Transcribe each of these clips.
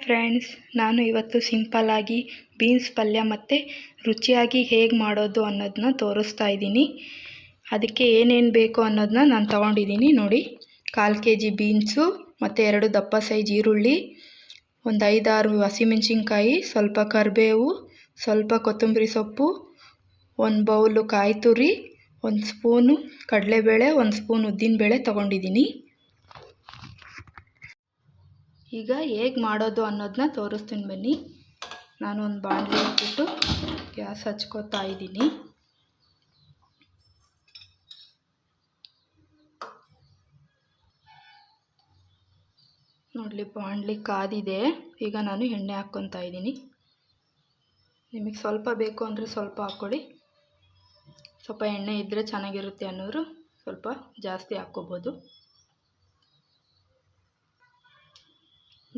Friends, ನಾನು ಇವತ್ತು ಸಿಂಪಲ್ಲಾಗಿ ಬೀನ್ಸ್ ಪಲ್ಯ ಮತ್ತು ರುಚಿಯಾಗಿ ಹೇಗೆ ಮಾಡೋದು ಅನ್ನೋದನ್ನ ತೋರಿಸ್ತಾ ಇದ್ದೀನಿ. ಅದಕ್ಕೆ ಏನೇನು ಬೇಕು ಅನ್ನೋದನ್ನ ನಾನು ತೊಗೊಂಡಿದ್ದೀನಿ ನೋಡಿ. 1/4 kg ಬೀನ್ಸು ಮತ್ತು 2 ದಪ್ಪ ಸೈಜ್ ಈರುಳ್ಳಿ, ಒಂದು 5-6 ಹಸಿಮೆಣಸಿನ್ಕಾಯಿ, ಸ್ವಲ್ಪ ಕರಿಬೇವು, ಸ್ವಲ್ಪ ಕೊತ್ತಂಬರಿ ಸೊಪ್ಪು, 1 ಬೌಲು ಕಾಯಿ ತುರಿ, 1 ಸ್ಪೂನು ಕಡಲೆಬೇಳೆ, 1 ಸ್ಪೂನ್ ಉದ್ದಿನಬೇಳೆ ತೊಗೊಂಡಿದ್ದೀನಿ. ಈಗ ಹೇಗೆ ಮಾಡೋದು ಅನ್ನೋದನ್ನ ತೋರಿಸ್ತೀನಿ ಬನ್ನಿ. ನಾನು ಒಂದು ಬಾಣಲೆ ಇಟ್ಬಿಟ್ಟು ಗ್ಯಾಸ್ ಹಚ್ಕೋತಾ ಇದ್ದೀನಿ. ನೋಡಲಿ, ಬಾಣಲಿ ಕಾದಿದೆ. ಈಗ ನಾನು ಎಣ್ಣೆ ಹಾಕ್ಕೊತಾ ಇದ್ದೀನಿ. ನಿಮಗೆ ಸ್ವಲ್ಪ ಬೇಕು ಅಂದರೆ ಸ್ವಲ್ಪ ಹಾಕ್ಕೊಳ್ಳಿ. ಸ್ವಲ್ಪ ಎಣ್ಣೆ ಇದ್ದರೆ ಚೆನ್ನಾಗಿರುತ್ತೆ ಅನ್ನೋರು ಸ್ವಲ್ಪ ಜಾಸ್ತಿ ಹಾಕ್ಕೋಬೋದು.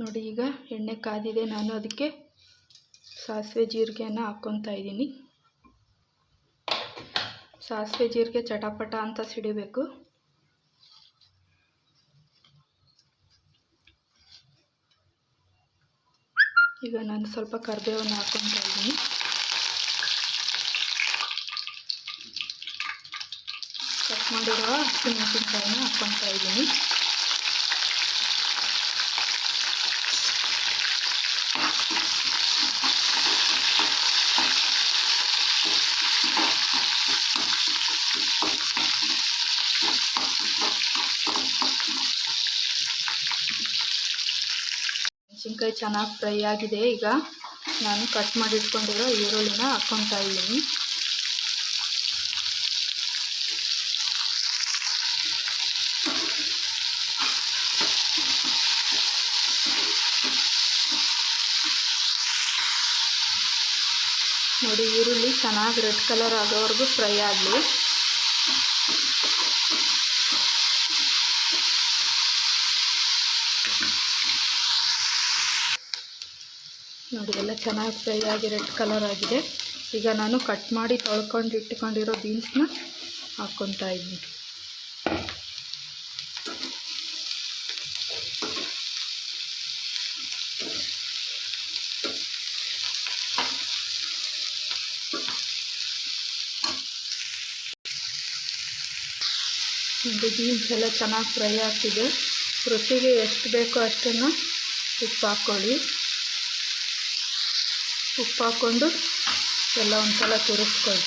ನೋಡಿ, ಈಗ ಎಣ್ಣೆ ಕಾದಿದೆ. ನಾನು ಅದಕ್ಕೆ ಸಾಸಿವೆ ಜೀರಿಗೆಯನ್ನು ಹಾಕ್ಕೊತಾ ಇದ್ದೀನಿ. ಸಾಸಿವೆ ಜೀರಿಗೆ ಚಟಪಟ ಅಂತ ಸಿಡಿಬೇಕು. ಈಗ ನಾನು ಸ್ವಲ್ಪ ಕರಿಬೇವನ್ನು ಹಾಕ್ಕೊತಾ ಇದ್ದೀನಿ. ಕಟ್ ಮಾಡಿರೋ ಹಸಿಮೆಣಸಿನ್ಕಾಯಿನ ಹಾಕ್ಕೊತಾ ಇದ್ದೀನಿ. ಮೆಣಸಿನ್ಕಾಯಿ ಚೆನ್ನಾಗಿ ಫ್ರೈ ಆಗಿದೆ. ಈಗ ನಾನು ಕಟ್ ಮಾಡಿ ಇಟ್ಕೊಂಡಿರೋ ಈರುಳ್ಳಿನ ಹಾಕ್ಕೊತಾ ಇದ್ದೀನಿ. ನೋಡಿ, ಈರುಳ್ಳಿ ಚೆನ್ನಾಗಿ ರೆಡ್ ಕಲರ್ ಆಗೋವರೆಗೂ ಫ್ರೈ ಆಗಲಿ. ನೋಡಿ, ಎಲ್ಲ ಚೆನ್ನಾಗಿ ಫ್ರೈ ಆಗಿ ರೆಡ್ ಕಲರ್ ಆಗಿದೆ. ಈಗ ನಾನು ಕಟ್ ಮಾಡಿ ತೊಳ್ಕೊಂಡು ಇಟ್ಕೊಂಡಿರೋ ಬೀನ್ಸ್ನ ಹಾಕ್ಕೊತಾ ಇದ್ದೀನಿ. ನೋಡಿ, ಬೀನ್ಸ್ ಎಲ್ಲ ಚೆನ್ನಾಗಿ ಫ್ರೈ ಆಗ್ತಿದೆ. ರುಚಿಗೆ ಎಷ್ಟು ಬೇಕೋ ಅಷ್ಟನ್ನು ಉಪ್ಪು ಹಾಕ್ಕೊಳ್ಳಿ. ಉಪ್ಪು ಹಾಕ್ಕೊಂಡು ಎಲ್ಲ ಒಂದು ಸಲ ತುರಿಸ್ಕೊಳ್ಳಿ.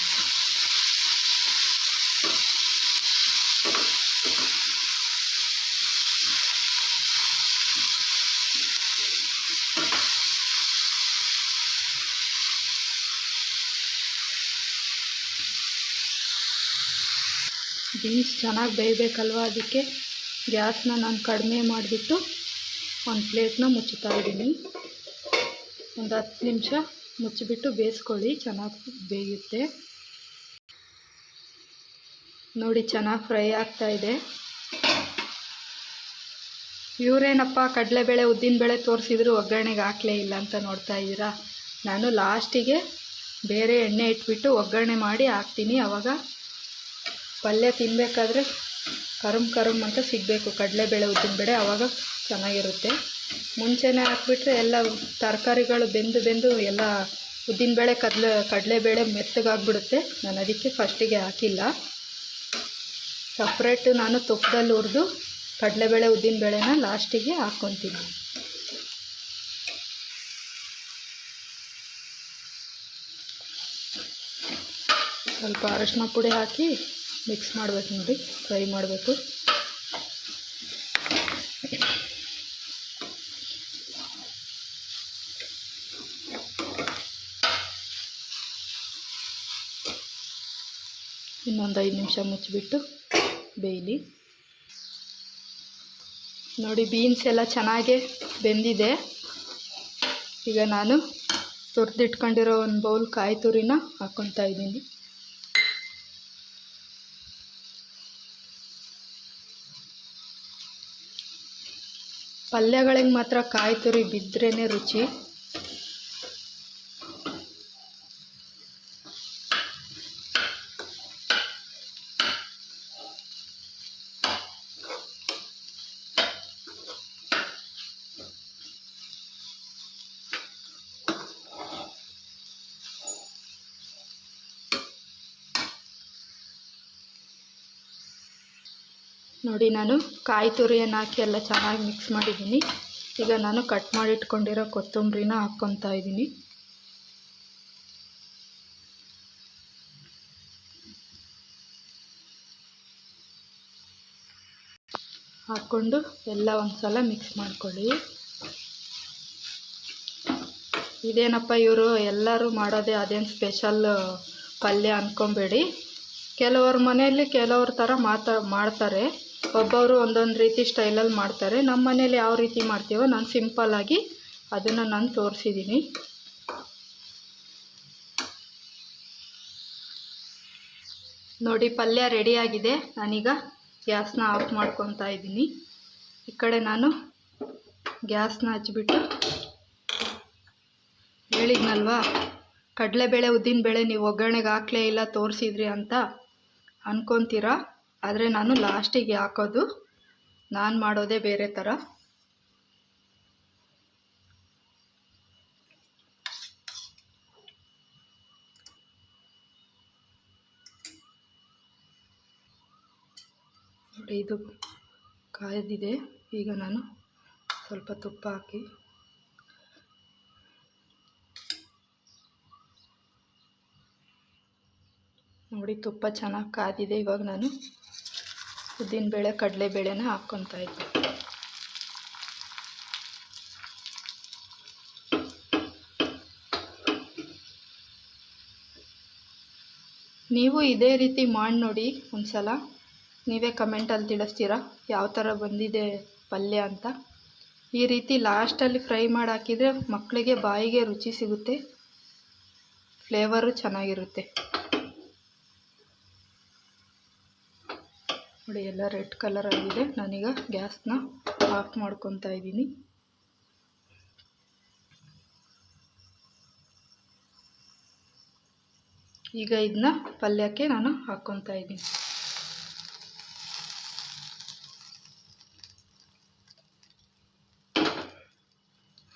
ಬೀನ್ಸ್ ಚೆನ್ನಾಗಿ ಬೇಯಬೇಕಲ್ವ, ಅದಕ್ಕೆ ಗ್ಯಾಸ್ನ ನಾನು ಕಡಿಮೆ ಮಾಡಿಬಿಟ್ಟು ಒಂದು ಪ್ಲೇಟ್ನ ಮುಚ್ಚುತ್ತಾ ಇದ್ದೀನಿ. ಒಂದು 10 ನಿಮಿಷ ಮುಚ್ಚಿಬಿಟ್ಟು ಬೇಯಿಸ್ಕೊಳ್ಳಿ, ಚೆನ್ನಾಗಿ ಬೇಯುತ್ತೆ. ನೋಡಿ, ಚೆನ್ನಾಗಿ ಫ್ರೈ ಆಗ್ತಾಯಿದೆ. ಇವರೇನಪ್ಪ ಕಡಲೆಬೇಳೆ ಉದ್ದಿನಬೇಳೆ ತೋರಿಸಿದ್ರು ಒಗ್ಗರಣೆಗೆ ಹಾಕಲೇ ಇಲ್ಲ ಅಂತ ನೋಡ್ತಾ ಇದ್ದೀರಾ. ನಾನು ಲಾಸ್ಟಿಗೆ ಬೇರೆ ಎಣ್ಣೆ ಇಟ್ಬಿಟ್ಟು ಒಗ್ಗರಣೆ ಮಾಡಿ ಹಾಕ್ತೀನಿ. ಆವಾಗ ಪಲ್ಯ ತಿನ್ನಬೇಕಾದ್ರೆ ಕರಮ್ ಅಂತ ಸಿಗಬೇಕು ಕಡಲೆಬೇಳೆ ಉದ್ದಿನಬೇಳೆ, ಆವಾಗ ಚೆನ್ನಾಗಿರುತ್ತೆ. ಮುಂಚೆನೇ ಹಾಕ್ಬಿಟ್ರೆ ಎಲ್ಲ ತರಕಾರಿಗಳು ಬೆಂದು ಎಲ್ಲ ಉದ್ದಿನಬೇಳೆ ಕಡಲೆಬೇಳೆ ಮೆತ್ತಗಾಗ್ಬಿಡುತ್ತೆ. ನಾನು ಅದಕ್ಕೆ ಫಸ್ಟಿಗೆ ಹಾಕಿಲ್ಲ. ಸಪ್ರೇಟು ನಾನು ತುಪ್ಪದಲ್ಲಿ ಹುರಿದು ಕಡಲೆಬೇಳೆ ಉದ್ದಿನಬೇಳೆನ ಲಾಸ್ಟಿಗೆ ಹಾಕ್ಕೊತೀನಿ. ಸ್ವಲ್ಪ ಅರಶಿನ ಪುಡಿ ಹಾಕಿ ಮಿಕ್ಸ್ ಮಾಡಬೇಕು. ನೋಡಿ, ಫ್ರೈ ಮಾಡಬೇಕು. ಇನ್ನೊಂದು 5 ನಿಮಿಷ ಮುಚ್ಚಿಬಿಟ್ಟು ಬೇಯಲಿ. ನೋಡಿ, ಬೀನ್ಸ್ ಎಲ್ಲ ಚೆನ್ನಾಗೇ ಬೆಂದಿದೆ. ಈಗ ನಾನು ತುರಿದಿಟ್ಕೊಂಡಿರೋ 1 ಬೌಲ್ ಕಾಯಿ ತುರಿನ ಹಾಕ್ಕೊತಾ ಇದ್ದೀನಿ. ಪಲ್ಯಗಳಿಗೆ ಮಾತ್ರ ಕಾಯಿ ತುರಿ ಬಿದ್ರೇ ರುಚಿ. ನೋಡಿ ನಾನು ಕಾಯಿ ತುರಿಯನ್ನು ಹಾಕಿ ಎಲ್ಲ ಚೆನ್ನಾಗಿ ಮಿಕ್ಸ್ ಮಾಡಿದ್ದೀನಿ. ಈಗ ನಾನು ಕಟ್ ಮಾಡಿ ಇಟ್ಕೊಂಡಿರೋ ಕೊತ್ತಂಬರಿನ ಹಾಕ್ಕೊತಾ ಇದ್ದೀನಿ. ಹಾಕ್ಕೊಂಡು ಎಲ್ಲ ಒಂದು ಸಲ ಮಿಕ್ಸ್ ಮಾಡ್ಕೊಳ್ಳಿ. ಇದೇನಪ್ಪ ಇವರು ಎಲ್ಲರೂ ಮಾಡೋದೇ ಅದೇನು ಸ್ಪೆಷಲ್ ಪಲ್ಯ ಅಂದ್ಕೊಬೇಡಿ. ಕೆಲವ್ರ ಮನೆಯಲ್ಲಿ ಕೆಲವ್ರ ಥರ ಮಾಡ್ತಾರೆ, ಒಬ್ಬೊಬ್ಬರು ಒಂದೊಂದು ರೀತಿ ಸ್ಟೈಲಲ್ಲಿ ಮಾಡ್ತಾರೆ. ನಮ್ಮ ಮನೇಲಿ ಯಾವ ರೀತಿ ಮಾಡ್ತೀವೋ ನಾನು ಸಿಂಪಲ್ಲಾಗಿ ಅದನ್ನು ನಾನು ತೋರಿಸಿದ್ದೀನಿ. ನೋಡಿ ಪಲ್ಯ ರೆಡಿಯಾಗಿದೆ. ನಾನೀಗ ಗ್ಯಾಸ್ನ ಆಫ್ ಮಾಡ್ಕೊತಾ ಇದ್ದೀನಿ. ಈ ಕಡೆ ನಾನು ಗ್ಯಾಸ್ನ ಹಚ್ಬಿಟ್ಟು, ಹೇಳಿದ್ನಲ್ವಾ ಕಡಲೆಬೇಳೆ ಉದ್ದಿನಬೇಳೆ ನೀವು ಒಗ್ಗರಣೆಗೆ ಹಾಕಲೇ ಇಲ್ಲ ತೋರಿಸಿದ್ರಿ ಅಂತ ಅಂದ್ಕೊತೀರಾ. ಆದರೆ ನಾನು ಲಾಸ್ಟಿಗೆ ಹಾಕೋದು, ನಾನು ಮಾಡೋದೇ ಬೇರೆ ಥರ. ನೋಡಿ ಇದು ಕಾಯ್ದಿದೆ. ಈಗ ನಾನು ಸ್ವಲ್ಪ ತುಪ್ಪ ಹಾಕಿ ನೋಡಿ ತುಪ್ಪ ಚೆನ್ನಾಗಿ ಕಾದಿದೆ. ಇವಾಗ ನಾನು ಉದ್ದಿನಬೇಳೆ ಕಡಲೆಬೇಳೆನ ಹಾಕ್ಕೊತಾ ಇದ್ದೀನಿ. ನೀವು ಇದೇ ರೀತಿ ಮಾಡಿ ನೋಡಿ ಒಂದು ಸಲ. ನೀವೇ ಕಮೆಂಟಲ್ಲಿ ತಿಳಿಸ್ತೀರಾ ಯಾವ ಥರ ಬಂದಿದೆ ಪಲ್ಯ ಅಂತ. ಈ ರೀತಿ ಲಾಸ್ಟಲ್ಲಿ ಫ್ರೈ ಮಾಡಿ ಹಾಕಿದರೆ ಮಕ್ಕಳಿಗೆ ಬಾಯಿಗೆ ರುಚಿ ಸಿಗುತ್ತೆ, ಫ್ಲೇವರು ಚೆನ್ನಾಗಿರುತ್ತೆ. ನೋಡಿ ಎಲ್ಲ ರೆಡ್ ಕಲರ್ ಆಗಿದೆ. ನಾನೀಗ ಗ್ಯಾಸ್ನ ಆಫ್ ಮಾಡ್ಕೊತಾ ಇದ್ದೀನಿ. ಈಗ ಇದನ್ನ ಪಲ್ಯಕ್ಕೆ ನಾನು ಹಾಕ್ಕೊತಾ ಇದ್ದೀನಿ.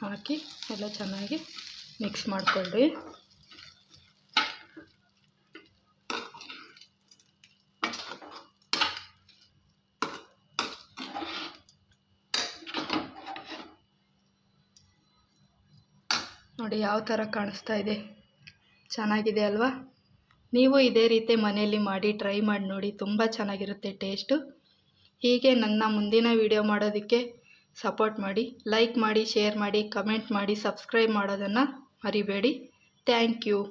ಹಾಕಿ ಎಲ್ಲ ಚೆನ್ನಾಗಿ ಮಿಕ್ಸ್ ಮಾಡಿಕೊಳ್ಳ್ರಿ. ನೋಡಿ ಯಾವ ಥರ ಕಾಣಿಸ್ತಾ ಇದೆ, ಚೆನ್ನಾಗಿದೆ ಅಲ್ವಾ? ನೀವು ಇದೇ ರೀತಿ ಮನೆಯಲ್ಲಿ ಮಾಡಿ ಟ್ರೈ ಮಾಡಿ ನೋಡಿ, ತುಂಬ ಚೆನ್ನಾಗಿರುತ್ತೆ ಟೇಸ್ಟು. ಹೀಗೆ ನನ್ನ ಮುಂದಿನ ವಿಡಿಯೋ ಮಾಡೋದಕ್ಕೆ ಸಪೋರ್ಟ್ ಮಾಡಿ, ಲೈಕ್ ಮಾಡಿ, ಶೇರ್ ಮಾಡಿ, ಕಮೆಂಟ್ ಮಾಡಿ, ಸಬ್ಸ್ಕ್ರೈಬ್ ಮಾಡೋದನ್ನು ಮರಿಬೇಡಿ. Thank you.